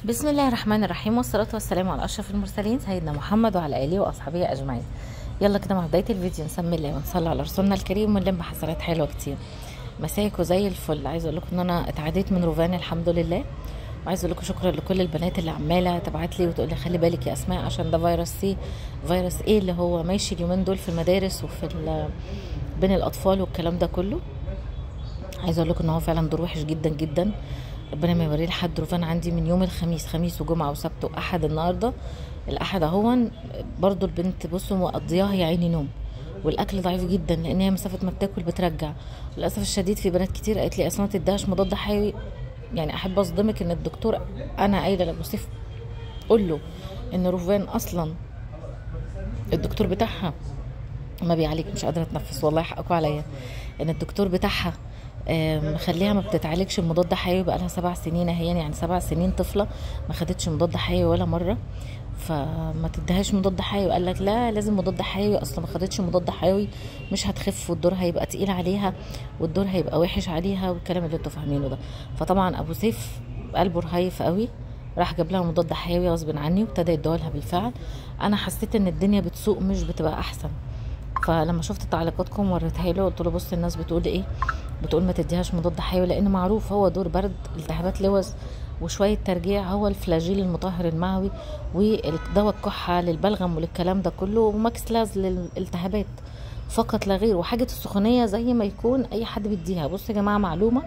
بسم الله الرحمن الرحيم، والصلاة والسلام على أشرف المرسلين سيدنا محمد وعلى آله وأصحابه أجمعين. يلا كده مع بداية الفيديو نسمي الله ونصلي على رسولنا الكريم ونلم حسنات حلوة كتير. مساكوا زي الفل. عايزة أقول لكم إن أنا اتعديت من روفان الحمد لله، وعايزة أقول لكم شكرا لكل البنات اللي عمالة تبعت لي وتقول لي خلي بالك يا أسماء عشان ده فيروس سي، فيروس إيه اللي هو ماشي اليومين دول في المدارس وفي بين الأطفال والكلام ده كله. عايزة أقول لكم إن هو فعلا دور وحش جدا جدا. ربنا ما يوريه لحد. روفان عندي من يوم الخميس، خميس وجمعه وسبت واحد، النهارده الاحد اهون. برضو البنت بصوا مقضياها يا عيني نوم، والاكل ضعيف جدا لان هي مسافه ما بتاكل بترجع. للاسف الشديد في بنات كتير قالت لي اسماء ما تديهاش مضاد حيوي. يعني احب اصدمك ان الدكتور، انا قايله لابو سيف قول له ان روفان اصلا الدكتور بتاعها ما بيعالج، مش قادره اتنفس والله حقكم عليا، ان الدكتور بتاعها مخليها ما بتتعالجش بمضاد حيوي بقالها 7 سنين اهي، يعني 7 سنين طفله ما خدتش مضاد حيوي ولا مره، فما تديهاش مضاد حيوي. قال لك لا لازم مضاد حيوي، اصلا ما خدتش مضاد حيوي مش هتخف والدور هيبقى تقيل عليها والدور هيبقى وحش عليها والكلام اللي انتوا فاهمينه ده. فطبعا ابو سيف قلبه رهيف قوي، راح جاب لها مضاد حيوي غصب عني وابتدى يديهولها بالفعل. انا حسيت ان الدنيا بتسوق مش بتبقى احسن، فلما شفت تعليقاتكم وريتها له قلت له بص الناس بتقول ايه، بتقول ما تديهاش مضاد حيوي لان معروف هو دور برد، التهابات لوز وشويه ترجيع، هو الفلاجيل المطهر المعوي ودواء الكحه للبلغم وللكلام ده كله، وماكس لاز للالتهابات فقط لا غير، وحاجه السخونيه زي ما يكون اي حد بيديها. بصوا يا جماعه معلومه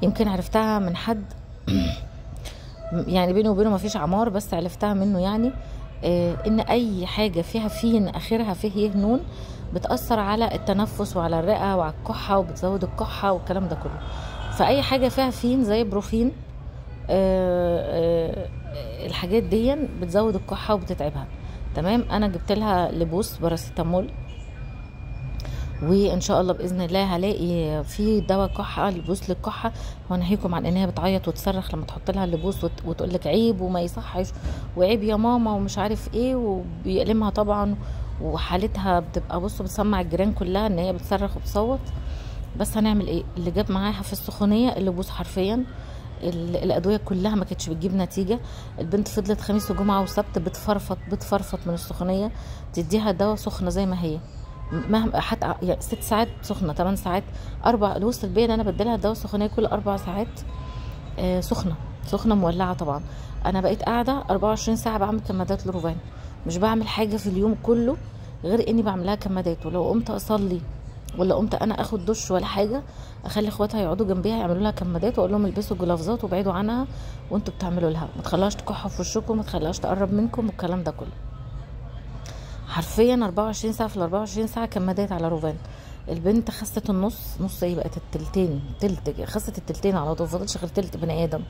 يمكن عرفتها من حد يعني بيني وبينه ما فيش عمار، بس عرفتها منه يعني ان اي حاجه فيها فين اخرها فيه نون بتاثر على التنفس وعلى الرئه وعلى الكحه وبتزود الكحه والكلام ده كله. فاي حاجه فيها فين زي بروفين الحاجات دي بتزود الكحه وبتتعبها. تمام. انا جبت لها لبوس باراسيتامول، وان شاء الله باذن الله هلاقي في دواء كحه لبوس للكحه. وانهيكم عن ان هي بتعيط وتصرخ لما تحط لها اللبوس وتقول لك عيب وما يصحش وعيب يا ماما ومش عارف ايه، وبيألمها طبعا وحالتها بتبقى بصوا بتسمع الجيران كلها ان هي بتصرخ وبتصوت. بس هنعمل ايه؟ اللي جاب معاها في السخونيه اللبوس حرفيا. الادويه كلها ما كانتش بتجيب نتيجه. البنت فضلت خميس وجمعه وسبت بتفرفط من السخونيه، تديها دواء سخنه زي ما هي، مهما حتى يعني 6 ساعات سخنه 8 ساعات 4 اللي وصل بيا ان انا بديلها الدواء السخونيه كل 4 ساعات سخنه مولعه. طبعا انا بقيت قاعده 24 ساعه بعمل كمادات لروفان، مش بعمل حاجه في اليوم كله غير اني بعملها كمادات. ولو قمت اصلي ولا قمت انا اخد دش ولا حاجه اخلي اخواتها يقعدوا جنبيها يعملوا لها كمادات واقول لهم البسوا جلافزات وابعدوا عنها وانتوا بتعملوا لها، ما تخليهاش تكحوا في وشكم، ما تخليهاش تقرب منكم والكلام ده كله. حرفيا 24 ساعه في ال 24 ساعه كمادات على روفان. البنت خست نص ايه، بقت التلتين، خست التلتين على طول، فضلش غير تلت بني ادم.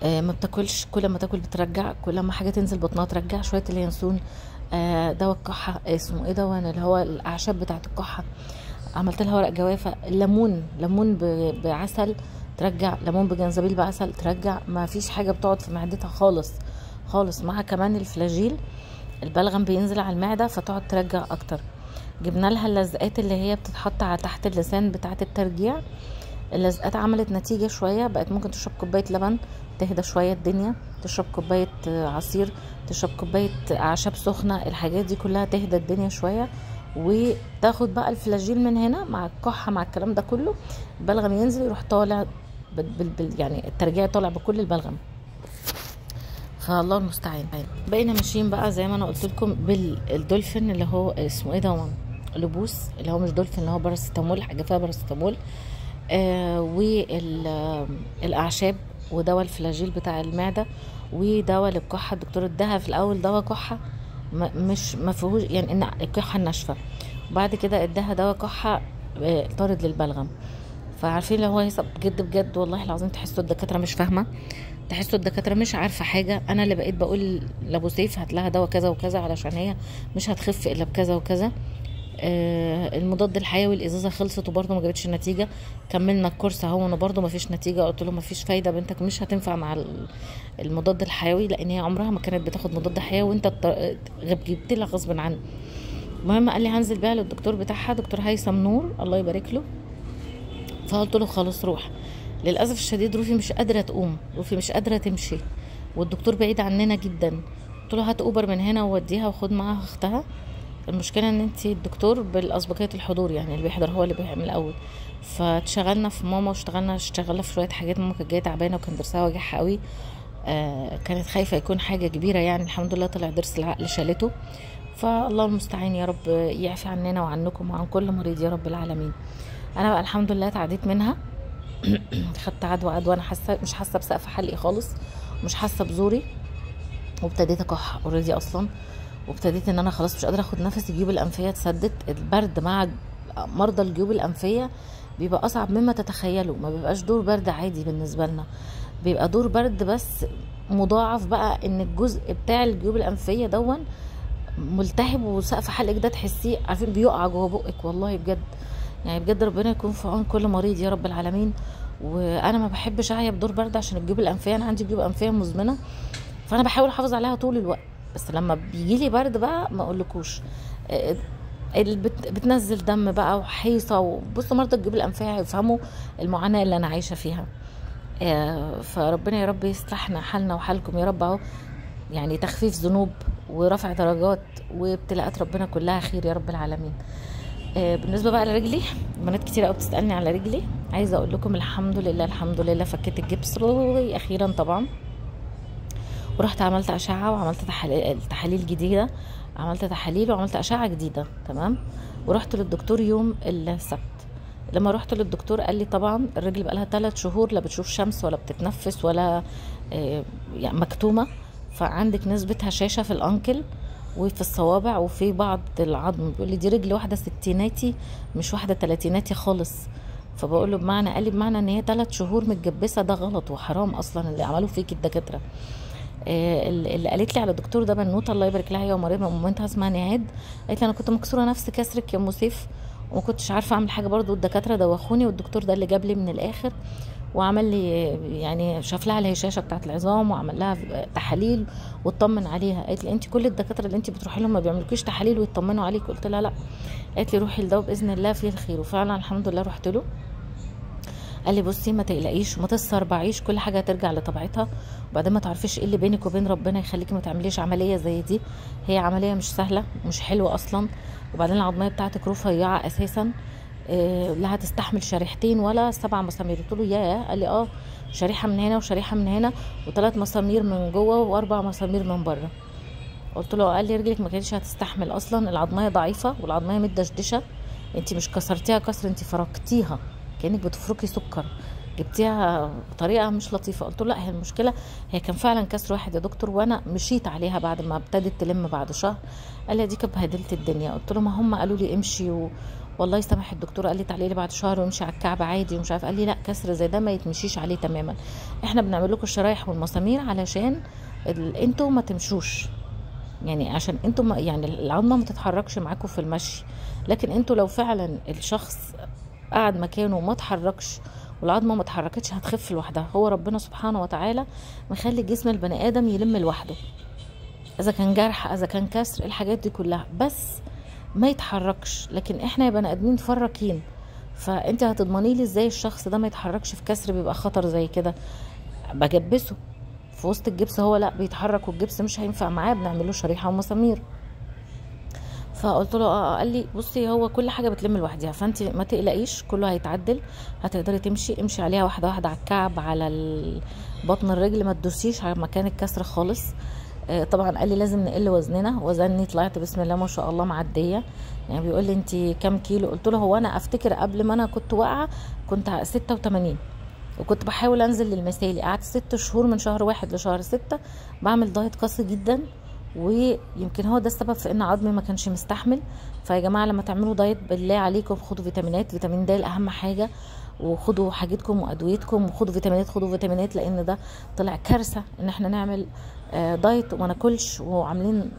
ما بتاكلش، كل ما تاكل بترجع، كل ما حاجه تنزل بطنها ترجع. شويه اليانسون دواء الكحه اسمه ايه ده، اللي هو الاعشاب بتاعه الكحه، عملت لها ورق جوافه. ليمون بعسل ترجع، ليمون بجنزبيل بعسل ترجع. ما فيش حاجه بتقعد في معدتها خالص. مع كمان الفلاجيل البلغم بينزل على المعده فتقعد ترجع اكتر. جبنا لها اللزقات اللي هي بتتحط على تحت اللسان بتاعه الترجيع. اللزقات عملت نتيجه شويه، بقت ممكن تشرب كوبايه لبن تهدى شويه الدنيا، تشرب كوبايه عصير، تشرب كوبايه اعشاب سخنه، الحاجات دي كلها تهدى الدنيا شويه. وتاخد بقى الفلاجيل من هنا مع الكحه مع الكلام ده كله، البلغم ينزل يروح طالع يعني الترجيع طالع بكل البلغم. فالله المستعان. بقينا ماشيين بقى زي ما انا قلت لكم بالدولفين اللي هو اسمه ايه ده، لبوس اللي هو مش دولفين، اللي هو باراسيتامول، حاجه فيها باراسيتامول والاعشاب ودواء الفلاجيل بتاع المعده ودواء للكحه. الدكتور اداها في الاول دواء كحه مش ما فيهوش يعني ان الكحه الناشفه، وبعد كده اداها دواء كحه طارد للبلغم. فعارفين لو هو هيصب بجد والله العظيم تحسوا الدكاتره مش فاهمه، تحسوا الدكاتره مش عارفه حاجه. انا اللي بقيت بقول لابو سيف هات لها دواء كذا وكذا علشان هي مش هتخف الا بكذا وكذا. المضاد الحيوي الازازه خلصت وبرده ما جابتش نتيجه. كملنا الكورس اهو وبرده ما فيش نتيجه. قلت له ما فيش فايده، بنتك مش هتنفع مع المضاد الحيوي لان هي عمرها ما كانت بتاخد مضاد حيوي وانت جبت لها غصب عنها. المهم قال لي هنزل بيها للدكتور بتاعها، دكتور هيثم نور الله يبارك له. فقلت له خلاص روح. للاسف الشديد روفي مش قادره تقوم، روفي مش قادره تمشي، والدكتور بعيد عننا جدا. قلت له هات اوبر من هنا ووديها وخد معاها اختها. المشكله ان انت الدكتور بالاسبقيه الحضور، يعني اللي بيحضر هو اللي بيعمل الاول. فاتشغلنا في ماما اشتغلنا في شويه حاجات. ماما كانت جايه تعبانه وكان ضرسها وجعها قوي. كانت خايفه يكون حاجه كبيره، يعني الحمد لله طلع ضرس العقل شالته. فالله المستعان، يا رب يعفي عننا وعنكم وعن كل مريض يا رب العالمين. انا بقى الحمد لله تعديت منها. خدت عدوى انا مش حاسه بسقف حلقي خالص، مش حاسه بزوري، وابتديت اكح اوريدي اصلا، وابتديت ان انا خلاص مش قادره اخد نفس. الجيوب الانفيه اتسدت. البرد مع مرضى الجيوب الانفيه بيبقى اصعب مما تتخيلوا. ما بيبقاش دور برد عادي بالنسبه لنا، بيبقى دور برد بس مضاعف بقى، ان الجزء بتاع الجيوب الانفيه دون ملتهب، وسقف حلقك ده تحسيه عارفين بيقع جوه بقك. والله بجد يعني بجد ربنا يكون في عون كل مريض يا رب العالمين. وانا ما بحبش اعيا بدور برد عشان الجيوب الانفيه، انا عندي جيوب انفيه مزمنه، فانا بحاول احافظ عليها طول الوقت. بس لما بيجي لي برد بقى ما اقولكوش، بتنزل دم بقى وحيصه. وبصوا مرضى الجيوب الانفيه هيفهموا المعاناه اللي انا عايشه فيها. فربنا يا رب يصلحنا حالنا وحالكم يا رب. اهو يعني تخفيف ذنوب ورفع درجات وابتلاءات ربنا كلها خير يا رب العالمين. بالنسبه بقى لرجلي، بنات كتير قوي بتسالني على رجلي. عايزه اقول لكم الحمد لله الحمد لله فكيت الجبس اخيرا طبعا. ورحت عملت اشعه وعملت تحاليل جديده، عملت تحاليل وعملت اشعه جديده تمام. ورحت للدكتور يوم السبت. لما رحت للدكتور قال لي طبعا الرجل بقى لها 3 شهور لا بتشوف شمس ولا بتتنفس ولا يعني مكتومه، فعندك نسبه هشاشه في الانكل وفي الصوابع وفي بعض العظم. بيقول لي دي رجل واحده ستيناتي مش واحده تلاتيناتي خالص. فبقول له بمعنى، قال لي بمعنى ان هي 3 شهور متجبسه، ده غلط وحرام اصلا اللي عملوه فيك الدكاتره. اللي قالت لي على الدكتور ده بنوته الله يبارك لها، هي ومريضه مامتها اسمها نهاد. قالت لي انا كنت مكسوره نفس كسرك يا ام سيف، وما كنتش عارفه اعمل حاجه برضو. الدكاتره دوخوني، والدكتور ده اللي جاب لي من الاخر وعمل لي يعني شاف لها الهشاشه بتاعه العظام وعمل لها تحاليل واطمن عليها. قالت لي انت كل الدكاتره اللي انت بتروحي لهم ما بيعملوكيش تحاليل ويطمنوا عليك؟ قلت لها لا. قالت لي روحي لده باذن الله فيه الخير. وفعلا الحمد لله رحت له. قال لي بصي ما تقلقيش وما تستربعيش، كل حاجه هترجع لطبيعتها، وبعدين ما تعرفيش ايه اللي بينك وبين ربنا يخليكي ما تعمليش عمليه زي دي. هي عمليه مش سهله مش حلوه اصلا، وبعدين العظميه بتاعتك رفيعه اساسا، لا هتستحمل شريحتين ولا 7 مسامير. قلت له ياه. قال لي شريحه من هنا وشريحه من هنا و3 مسامير من جوه و4 مسامير من بره. قلت له، قال لي رجلك ما كانتش هتستحمل اصلا، العظميه ضعيفه والعظميه متدشدشه، انت مش كسرتيها كسر، انت فركتيها كانك بتفركي سكر، جبتيها بطريقه مش لطيفه. قلت له لا، هي المشكله هي كان فعلا كسر واحد يا دكتور، وانا مشيت عليها بعد ما ابتدت تلم بعد شهر. قال لي دي كانت بهدلت الدنيا. قلت له ما هم قالوا لي امشي والله يسامح الدكتور، قال لي تعالي لي بعد شهر وامشي على الكعب عادي ومش عارف. قال لي لا، كسر زي ده ما يتمشيش عليه تماما، احنا بنعمل لكم الشرايح والمسامير علشان انتوا ما تمشوش، يعني عشان انتوا يعني العظمه ما تتحركش معاكم في المشي. لكن انتوا لو فعلا الشخص قعد مكانه وما اتحركش والعظمه ما اتحركتش هتخف لوحدها. هو ربنا سبحانه وتعالى مخلي جسم البني ادم يلم لوحده، اذا كان جرح اذا كان كسر الحاجات دي كلها، بس ما يتحركش. لكن احنا يا بني ادمين فركين، فانت هتضمني لي ازاي الشخص ده ما يتحركش في كسر بيبقى خطر زي كده؟ بجبسه في وسط الجبس، هو لا بيتحرك والجبس مش هينفع معاه، بنعمل له شريحه ومسامير. فقلت له قال لي بصي هو كل حاجه بتلم لوحدها، فانت ما تقلقيش كله هيتعدل، هتقدري امشي عليها واحده واحده على الكعب على بطن الرجل، ما تدوسيش على مكان الكسر خالص. طبعا قال لي لازم نقل وزننا. وزني طلعت بسم الله ما شاء الله معديه، يعني بيقول لي انت كام كيلو؟ قلت له هو انا افتكر قبل ما انا كنت واقعه كنت 86 وكنت بحاول انزل للمثالي. قعدت 6 شهور من شهر 1 لشهر 6 بعمل دايت قاسي جدا، ويمكن هو ده السبب في ان عظمي ما كانش مستحمل. فيا جماعه لما تعملوا دايت بالله عليكم خدوا فيتامينات، فيتامين د اهم حاجه، وخدوا حاجتكم وادويتكم وخدوا فيتامينات، خدوا فيتامينات، لان ده طلع كارثه ان احنا نعمل دايت وما ناكلش، وعاملين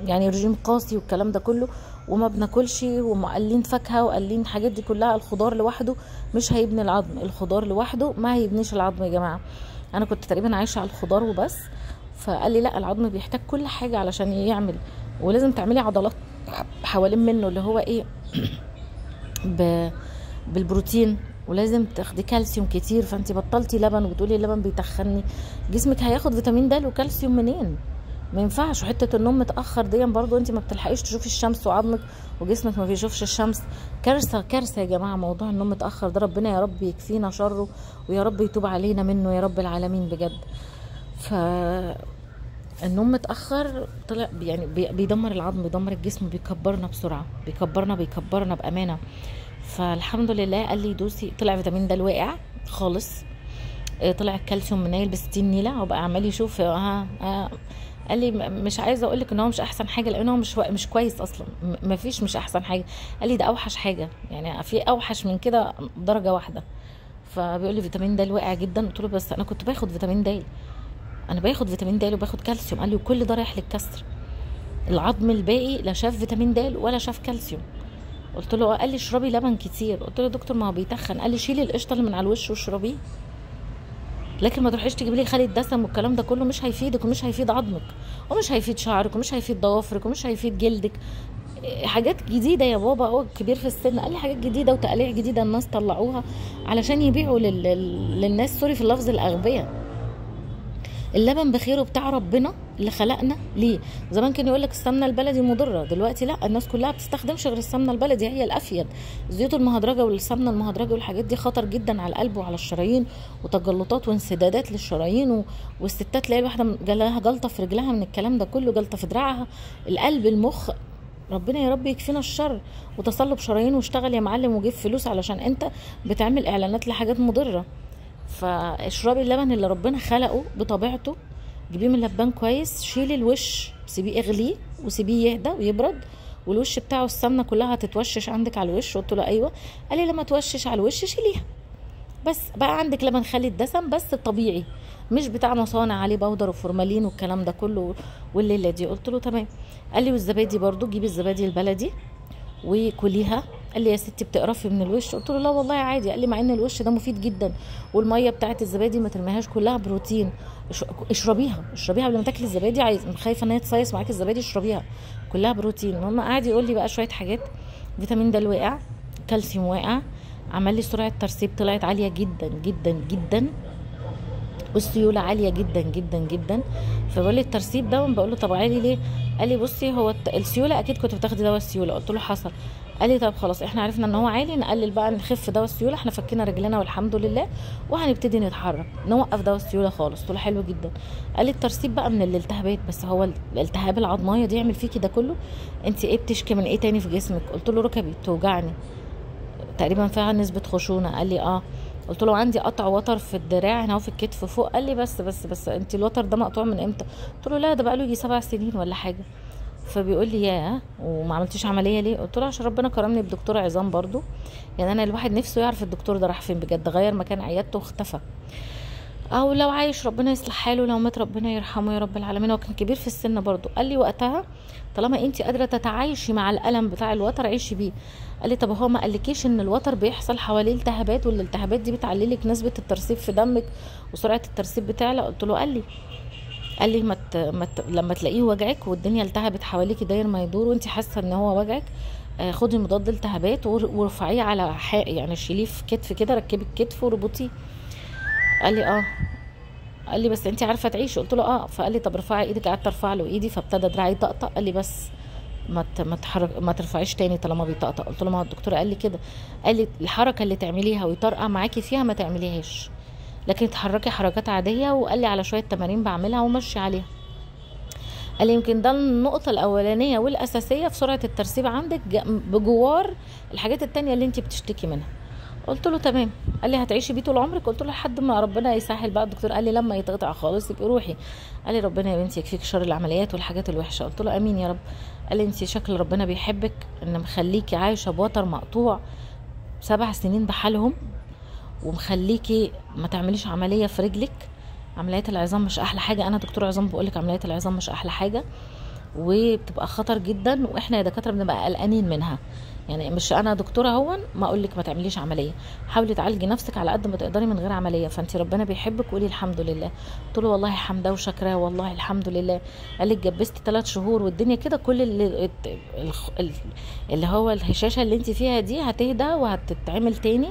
يعني رجيم قاسي والكلام ده كله وما بناكلش، ومقلين فاكهه وقلين حاجات دي كلها. الخضار لوحده مش هيبني العظم، الخضار لوحده ما هيبنيش العظم يا جماعه. انا كنت تقريبا عايشه على الخضار وبس، فقال لي لا العظم بيحتاج كل حاجه علشان يعمل، ولازم تعملي عضلات حوالين منه اللي هو ايه بالبروتين ولازم تاخدي كالسيوم كتير، فانت بطلتي لبن وبتقولي اللبن بيتخني، جسمك هياخد فيتامين د وكالسيوم منين؟ ما ينفعش. وحته النوم متاخر دي برضو انت ما بتلحقيش تشوفي الشمس، وعظمك وجسمك ما بيشوفش الشمس. كارثه كارثه يا جماعه موضوع النوم متاخر ده، ربنا يا رب يكفينا شره ويا رب يتوب علينا منه يا رب العالمين بجد. ف النوم متاخر طلع يعني بيدمر العظم، بيدمر الجسم، بيكبرنا بسرعه، بيكبرنا بامانه. فالحمد لله قال لي دوسي، طلع فيتامين د واقع خالص، طلع الكالسيوم منيل ب60 نيله، وبقى عمال يشوف قال لي مش عايزه اقول لك ان هو مش احسن حاجه، لانه مش كويس اصلا، مفيش مش احسن حاجه. قال لي ده اوحش حاجه، يعني في اوحش من كده درجه واحده. فبيقول لي فيتامين د واقع جدا. قلت له بس انا كنت باخد فيتامين د، انا باخد فيتامين د وباخد كالسيوم. قال لي وكل ده رايح للكسر، العظم الباقي لا شاف فيتامين د ولا شاف كالسيوم. قلت له قال لي اشربي لبن كتير. قلت له يا دكتور ما هو بيتخن. قال لي شيلي القشطه اللي من على الوش واشربيه، لكن ما تروحيش تجيبي لي خالي الدسم والكلام ده كله، مش هيفيدك ومش هيفيد عظمك ومش هيفيد شعرك ومش هيفيد ضوافرك ومش هيفيد جلدك. حاجات جديده يا بابا، هو كبير في السن قال لي حاجات جديده وتقاليع جديده الناس طلعوها علشان يبيعوا للناس، سوري في اللفظ، الاغبياء. اللبن بخيره بتاع ربنا اللي خلقنا ليه. زمان كان يقول لك السمنه البلدي مضره، دلوقتي لا، الناس كلها بتستخدمش غير السمنه البلدي، هي الافيد. الزيوت المهدرجه والسمنه المهدرجه والحاجات دي خطر جدا على القلب وعلى الشرايين، وتجلطات وانسدادات للشرايين، والستات تلاقي واحده جالها جلطه في رجلها من الكلام ده كله، جلطه في دراعها، القلب، المخ. ربنا يا رب يكفينا الشر. وتصلب شرايين واشتغل يا معلم وجيب فلوس علشان انت بتعمل اعلانات لحاجات مضره. فاشربي اللبن اللي ربنا خلقه بطبيعته، جيبيه من اللبان كويس، شيلي الوش، سيبيه اغليه وسيبيه يهدى ويبرد، والوش بتاعه السمنه كلها هتتوشش عندك على الوش. قلت له ايوه. قال لي لما توشش على الوش شيليها، بس بقى عندك لبن خالي الدسم بس الطبيعي، مش بتاع مصانع عليه بودر وفورمالين والكلام ده كله والليله دي. قلت له تمام. قال لي والزبادي برضو، جيبي الزبادي البلدي وكليها. قال لي يا ستي بتقرفي من الوش؟ قلت له لا والله عادي. قال لي مع ان الوش ده مفيد جدا، والميه بتاعت الزبادي ما ترميهاش كلها بروتين، اشربيها قبل ما تاكلي الزبادي، عايز خايفه ان هي تصيص معاكي الزبادي، اشربيها كلها بروتين. المهم قعد يقول لي بقى شويه حاجات، فيتامين د واقع، كالسيوم واقع، عمل لي سرعه ترسيب طلعت عاليه جدا جدا جدا، والسيوله عاليه جدا جدا جدا. فبقول لي الترسيب ده، بقول له طب عالي ليه؟ قال لي بصي هو السيوله اكيد كنت بتاخدي دواء السيوله. قلت له حصل. قال لي طب خلاص احنا عرفنا ان هو عالي، نقلل بقى، نخف دواء السيوله، احنا فكينا رجلنا والحمد لله وهنبتدي نتحرك، نوقف دواء السيوله خالص. قلت له حلو جدا. قال لي الترسيب بقى من الالتهابات بس، هو الالتهاب العظمايه دي يعمل فيكي ده كله؟ انت ايه بتشكي من ايه تاني في جسمك؟ قلت له ركبي بتوجعني تقريبا فيها نسبه خشونه. قال لي اه. قلت له عندي قطع وتر في الدراع هنا وفي الكتف فوق. قال لي بس انت الوتر ده مقطوع من امتى؟ قلت له لا ده بقى له يجي 7 سنين ولا حاجه. فبيقول لي ياه وما عملتيش عمليه ليه؟ قلت له عشان ربنا كرمني بدكتور عظام برضو، يعني انا الواحد نفسه يعرف الدكتور ده راح فين بجد، غير مكان عيادته واختفى، او لو عايش ربنا يصلح حاله، لو مات ربنا يرحمه يا رب العالمين. هو كان كبير في السن برضو. قال لي وقتها طالما انت قادره تتعايشي مع الالم بتاع الوتر عيشي بيه. قال لي طب هو ما قالكيش ان الوتر بيحصل حواليه التهابات، والالتهابات دي بتعللك نسبه الترسيب في دمك وسرعه الترسيب بتعلى؟ قلت له قال لي لما تلاقيه وجعك والدنيا التهبت حواليكي داير ما يدور وانت حاسه ان هو وجعك، خدي مضاد التهابات ورفعيه على يعني شيليه في كتف كده، ركبي الكتف وربطيه. قال لي اه. قال لي بس انت عارفه تعيشي؟ قلت له اه. فقال لي طب ارفعي ايدك. قعدت ارفع له ايدي فابتدى دراعي يطقطق. قال لي بس ما ترفعيش تاني طالما بيطقطق. قلت له ما هو الدكتور قال لي كده. قال لي الحركه اللي تعمليها ويطرقع معاكي فيها ما تعمليهاش، لكن تحركي حركات عاديه. وقال لي على شويه تمارين بعملها ومشي عليها. قال لي يمكن ده النقطه الاولانيه والاساسيه في سرعه الترسيب عندك بجوار الحاجات التانية اللي انت بتشتكي منها. قلت له تمام. قال لي هتعيشي بيه طول عمرك؟ قلت له لحد ما ربنا يسهل بقى. الدكتور قال لي لما يتقطع خالص يبقى روحي. قال لي ربنا يا بنتي يكفيك شر العمليات والحاجات الوحشه. قلت له امين يا رب. قال لي انت شكل ربنا بيحبك ان مخليكي عايشه بوتر مقطوع 7 سنين بحالهم، ومخليكي ما تعمليش عمليه في رجلك. عمليات العظام مش احلى حاجه، انا دكتور عظام بقولك عمليات العظام مش احلى حاجه وبتبقى خطر جدا، واحنا يا دكاتره بنبقى قلقانين منها. يعني مش انا دكتوره هون ما اقولك ما تعمليش عمليه، حاولي تعالجي نفسك على قد ما تقدري من غير عمليه، فانت ربنا بيحبك قولي الحمد لله. قلت له والله حمده وشكراه والله الحمد لله. قال لي اتجبستي 3 شهور والدنيا كده، كل اللي هو الهشاشه اللي انت فيها دي هتهدى وهتتعمل تاني،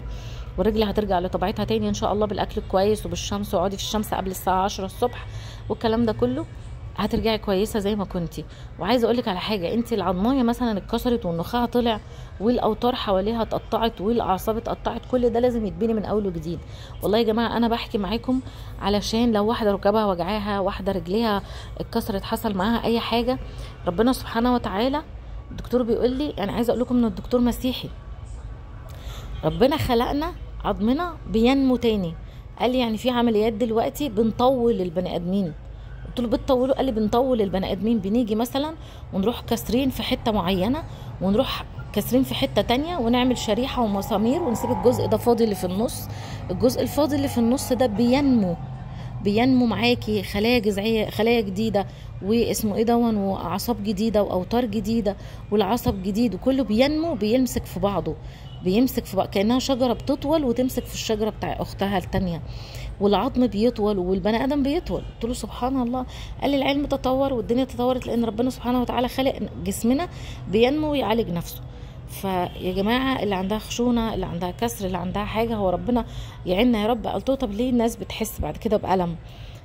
والرجل هترجع لطبيعتها تاني ان شاء الله بالاكل الكويس وبالشمس، واقعدي في الشمس قبل الساعه 10 الصبح والكلام ده كله، هترجعي كويسه زي ما كنتي. وعايزه اقول لك على حاجه، انت العظمايه مثلا اتكسرت والنخاع طلع والاوتار حواليها اتقطعت والاعصاب اتقطعت، كل ده لازم يتبني من اول وجديد. والله يا جماعه انا بحكي معاكم علشان لو واحده ركبها وجعاها، واحده رجليها اتكسرت، حصل معاها اي حاجه، ربنا سبحانه وتعالى الدكتور بيقول لي، يعني عايزه اقول لكم ان الدكتور مسيحي، ربنا خلقنا عظمنا بينمو تاني. قال لي يعني في عمليات دلوقتي بنطول البني ادمين. قلت له بتطوله؟ قال لي بنطول البني ادمين، بنيجي مثلا ونروح كسرين في حته معينه، ونروح كسرين في حته تانية، ونعمل شريحه ومسامير، ونسيب الجزء ده فاضي اللي في النص. الجزء الفاضي اللي في النص ده بينمو معاكي خلايا جذعيه، خلايا جديده، واسمه ايه دون، واعصاب جديده واوتار جديده والعصب جديد، وكله بينمو، بيمسك في بعضه، بيمسك في بعض كانها شجره بتطول وتمسك في الشجره بتاع اختها التانية، والعظم بيطول والبني ادم بيطول. قلت له سبحان الله. قال لي العلم تطور والدنيا تطورت لان ربنا سبحانه وتعالى خلق جسمنا بينمو ويعالج نفسه. فيا جماعه اللي عندها خشونه، اللي عندها كسر، اللي عندها حاجه، هو ربنا يعيننا يا رب. قلت له طب ليه الناس بتحس بعد كده بألم؟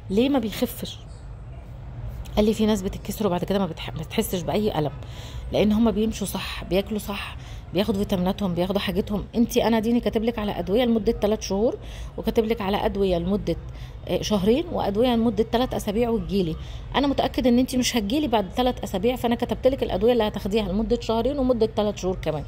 ليه ما بيخفش؟ قال لي في ناس بتتكسر وبعد كده ما بتحسش باي الم، لان هم بيمشوا صح، بياكلوا صح، بياخدوا فيتاميناتهم، بياخدوا حاجتهم. انا ديني كاتب لك على ادويه لمده 3 شهور، وكاتب لك على ادويه لمده شهرين، وادويه لمده 3 اسابيع وتجيلي. انا متاكد ان انت مش هتجيلي بعد 3 اسابيع، فانا كتبت لك الادويه اللي هتاخديها لمده شهرين ومده 3 شهور كمان.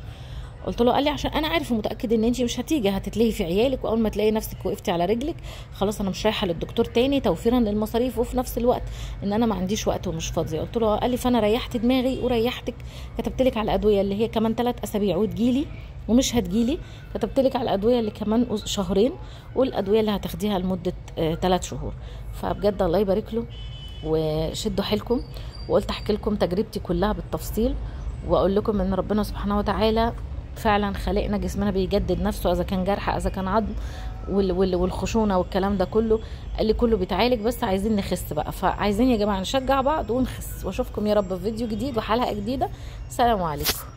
قلت له، قال لي عشان انا عارف ومتاكد ان انت مش هتيجي، هتتلهي في عيالك، واول ما تلاقي نفسك وقفتي على رجلك خلاص انا مش رايحه للدكتور تاني، توفيرا للمصاريف وفي نفس الوقت ان انا ما عنديش وقت ومش فاضيه. قلت له، قال لي فانا ريحت دماغي وريحتك، كتبت لك على الادويه اللي هي كمان 3 اسابيع وتجيلي ومش هتجيلي، كتبت لك على الادويه اللي كمان شهرين، والادويه اللي هتاخديها لمده 3 شهور. فبجد الله يبارك له، وشدوا حيلكم. وقلت احكي لكم تجربتي كلها بالتفصيل، واقول لكم ان ربنا سبحانه وتعالى فعلا خلقنا جسمنا بيجدد نفسه، اذا كان جرح، اذا كان عظم، والخشونه والكلام ده كله، اللي كله بيتعالج، بس عايزين نخس بقى. فعايزين يا جماعه نشجع بعض ونخس. واشوفكم يا رب في فيديو جديد وحلقه جديده. سلام عليكم.